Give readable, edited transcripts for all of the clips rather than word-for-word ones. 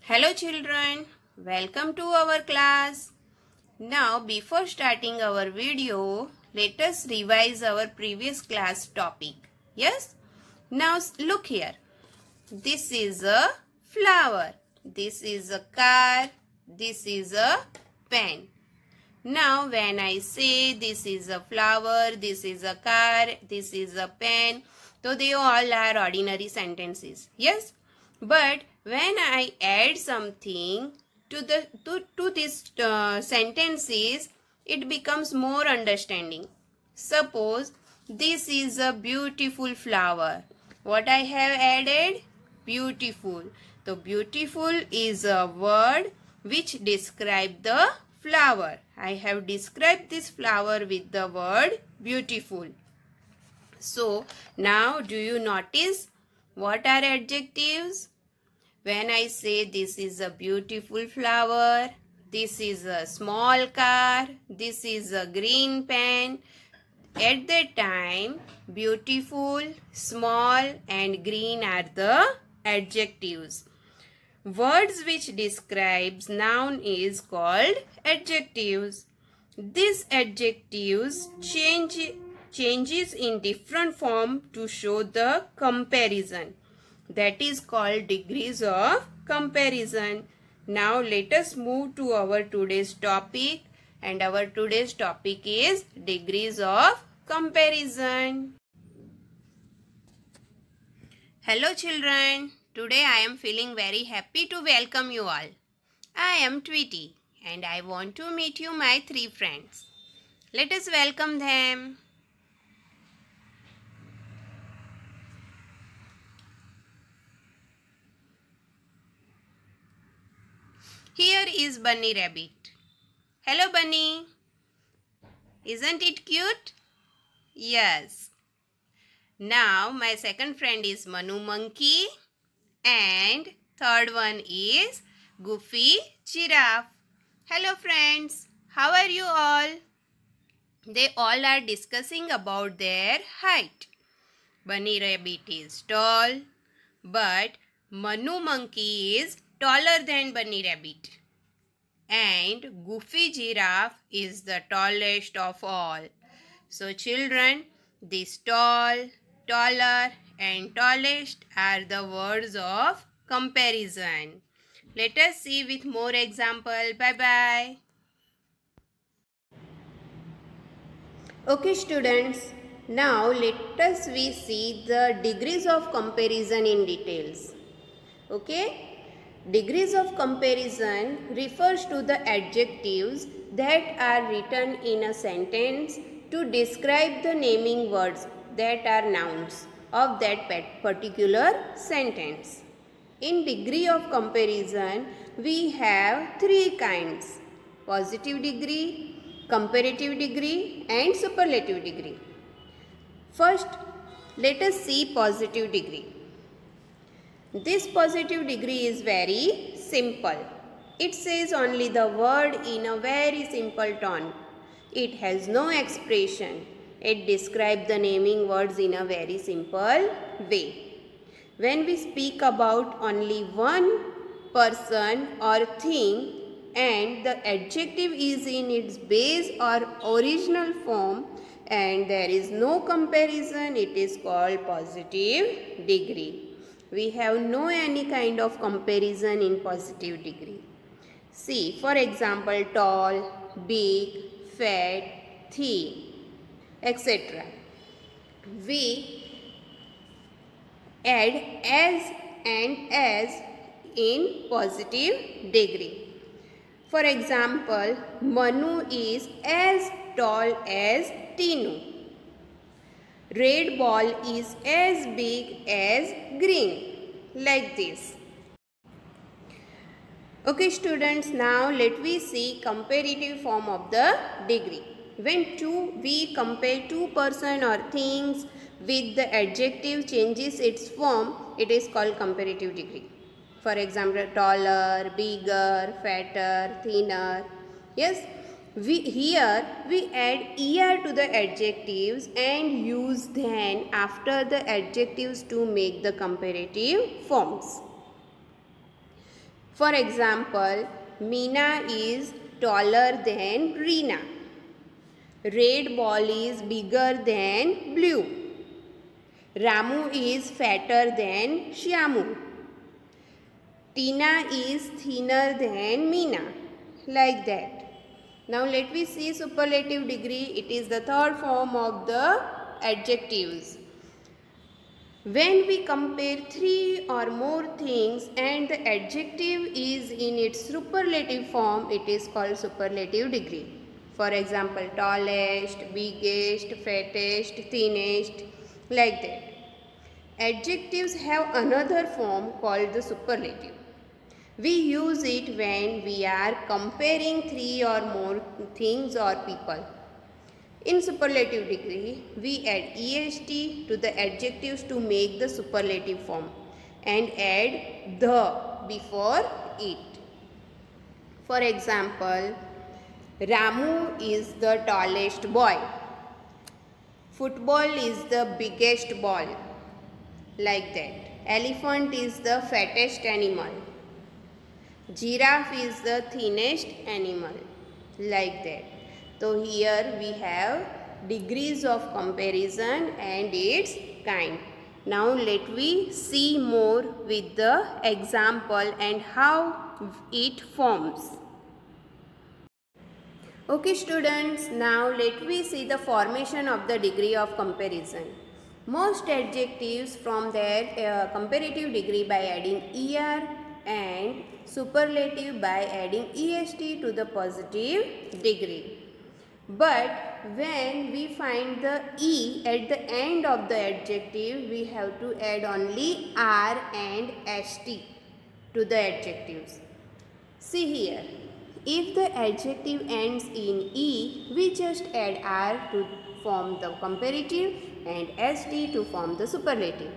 Hello children, welcome to our class. Now before starting our video, let us revise our previous class topic. Yes? Now look here. This is a flower. This is a car. This is a pen. Now when I say this is a flower, this is a car, this is a pen, so they all are ordinary sentences. Yes? But when I add something to these sentences, it becomes more understanding. Suppose this is a beautiful flower. What I have added? Beautiful. So beautiful is a word which describes the flower. I have described this flower with the word beautiful. So now do you notice what are adjectives? When I say this is a beautiful flower, this is a small car, this is a green pen, at that time beautiful, small and green are the adjectives. Words which describes noun is called adjectives. These adjectives changes in different form to show the comparison. That is called degrees of comparison. Now let us move to our today's topic, and our today's topic is degrees of comparison. Hello children, today I am feeling very happy to welcome you all. I am Tweety and I want to meet you my 3 friends. Let us welcome them. Here is Bunny Rabbit. Hello Bunny. Isn't it cute? Yes. Now my second friend is Manu Monkey and third one is Goofy Giraffe. Hello friends. How are you all? They all are discussing about their height. Bunny Rabbit is tall, but Manu Monkey is taller than Bunny Rabbit. And Goofy Giraffe is the tallest of all. So children, this tall, taller and tallest are the words of comparison. Let us see with more example. Bye-bye. Okay students, now let us see the degrees of comparison in details. Okay? Degrees of comparison refers to the adjectives that are written in a sentence to describe the naming words that are nouns of that particular sentence. In degree of comparison, we have 3 kinds: positive degree, comparative degree and superlative degree. First, let us see positive degree. This positive degree is very simple. It says only the word in a very simple tone. It has no expression. It describes the naming words in a very simple way. When we speak about only one person or thing and the adjective is in its base or original form and there is no comparison, it is called positive degree. We have no any kind of comparison in positive degree. See, for example, tall, big, fat, thin, etc. We add as and as in positive degree. For example, Manu is as tall as Tinu. Red ball is as big as green, like this. Okay students, now let we see comparative form of the degree. When we compare two person or things with the adjective changes its form, it is called comparative degree. For example, taller, bigger, fatter, thinner. Yes. Here we add er to the adjectives and use then after the adjectives to make the comparative forms. For example, Meena is taller than Reena. Red ball is bigger than blue. Ramu is fatter than Shyamu. Tina is thinner than Meena. Like that. Now let me see superlative degree. It is the third form of the adjectives. When we compare three or more things and the adjective is in its superlative form, it is called superlative degree. For example, tallest, biggest, fattest, thinnest, like that. Adjectives have another form called the superlative. We use it when we are comparing three or more things or people. In superlative degree, we add est to the adjectives to make the superlative form and add the before it. For example, Ramu is the tallest boy. Football is the biggest ball. Like that. Elephant is the fattest animal. Giraffe is the thinnest animal. Like that. So here we have degrees of comparison and its kind. Now let me see more with the example and how it forms. Okay students, now let me see the formation of the degree of comparison. Most adjectives from their comparative degree by adding er and superlative by adding est to the positive degree. But when we find the e at the end of the adjective, we have to add only r and st to the adjectives. See here, if the adjective ends in e, we just add r to form the comparative and st to form the superlative.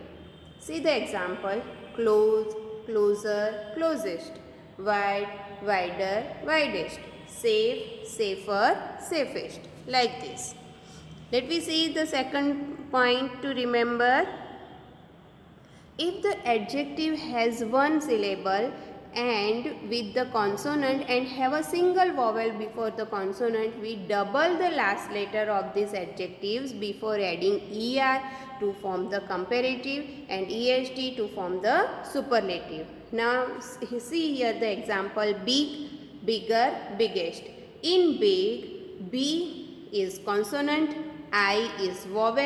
See the example: close, closer, closest; wide, wider, widest; safe, safer, safest. Like this. Let me see the second point to remember. If the adjective has one syllable and with the consonant and have a single vowel before the consonant, we double the last letter of these adjectives before adding er to form the comparative and est to form the superlative. Now see here the example: big, bigger, biggest. In big, b is consonant, I is vowel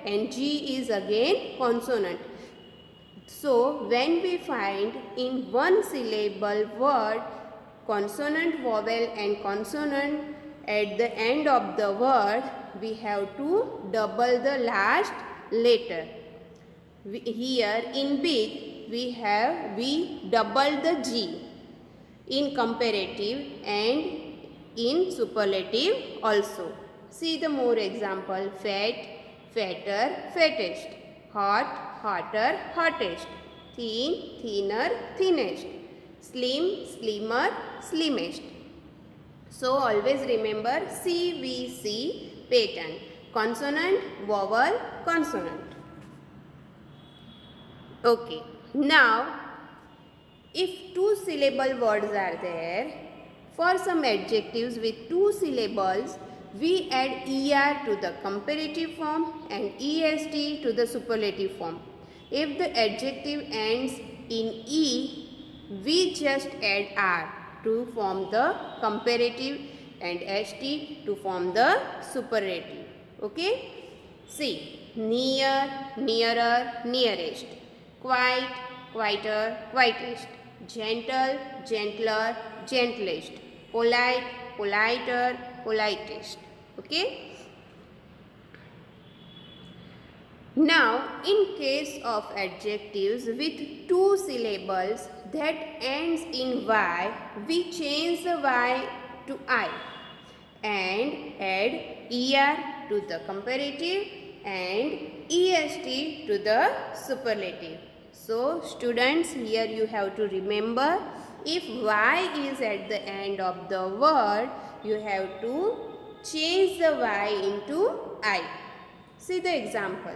and g is again consonant. So when we find in one syllable word consonant, vowel and consonant at the end of the word, we have to double the last letter. Here in big we double the g, in comparative and in superlative also. See the more example: fat, fatter, fattest; hot, hotter, hottest; thin, thinner, thinnest; slim, slimmer, slimmest. So always remember CVC pattern: consonant, vowel, consonant. Okay. Now, if two syllable words are there, for some adjectives with two syllables, we add er to the comparative form and est to the superlative form. If the adjective ends in e, we just add r to form the comparative and st to form the superlative. Okay? See, near, nearer, nearest; quiet, quieter, quietest; gentle, gentler, gentlest; polite, politer, politest. Okay? Now, in case of adjectives with two syllables that ends in y, we change the y to I and add er to the comparative and est to the superlative. So, students, here you have to remember, if y is at the end of the word, you have to change the y into I. See the example: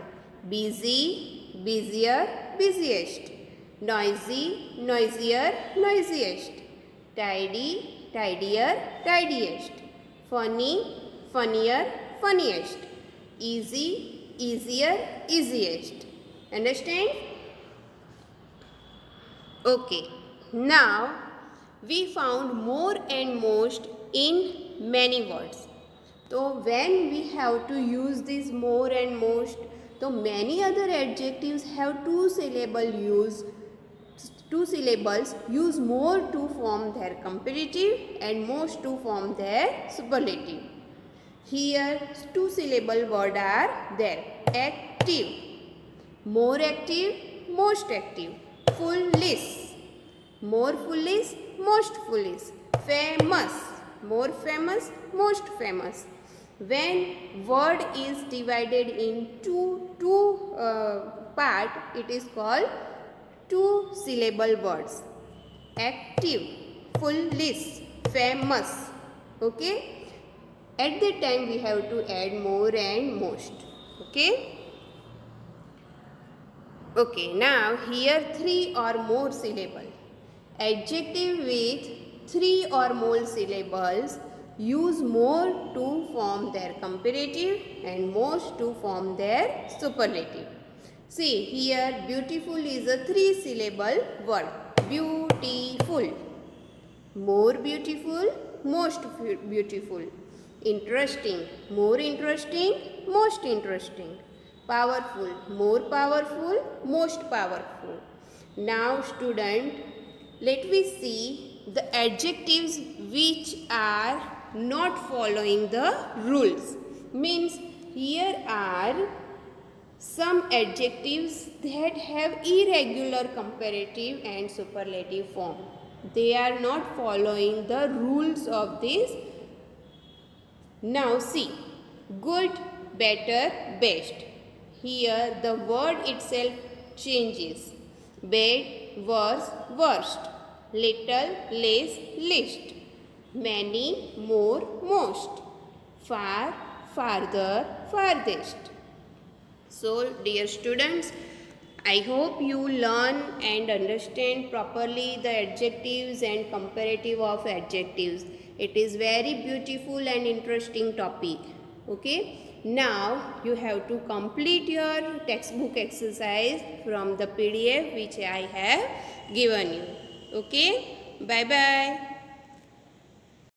busy, busier, busiest; noisy, noisier, noisiest, tidy, tidier, tidiest, funny, funnier, funniest, easy, easier, easiest. Understand? Okay. Now we found more and most in many words. So when we have to use this more and most, so many other adjectives have two syllables use more to form their comparative and most to form their superlative. Here two syllable word are there. Active, more active, most active. Foolish, more foolish, most foolish. Famous, more famous, most famous. When word is divided in two part, it is called two syllable words. Active, foolish, famous. Okay. At that time we have to add more and most. Okay. Okay. Now here three or more syllable. Adjective with three or more syllables use more to form their comparative and most to form their superlative. See here beautiful is a three syllable word. Beautiful, more beautiful, most beautiful. Interesting, more interesting, most interesting. Powerful, more powerful, most powerful. Now student, let me see the adjectives which are not following the rules. Means here are some adjectives that have irregular comparative and superlative form. They are not following the rules of this. Now see, good, better, best. Here the word itself changes. Bad, worse, worst. Little, less, least. Many, more, most. Far, farther, farthest. So dear students, I hope you learn and understand properly the adjectives and comparative of adjectives. It is very beautiful and interesting topic. Okay. Now you have to complete your textbook exercise from the PDF which I have given you. Okay. Bye bye.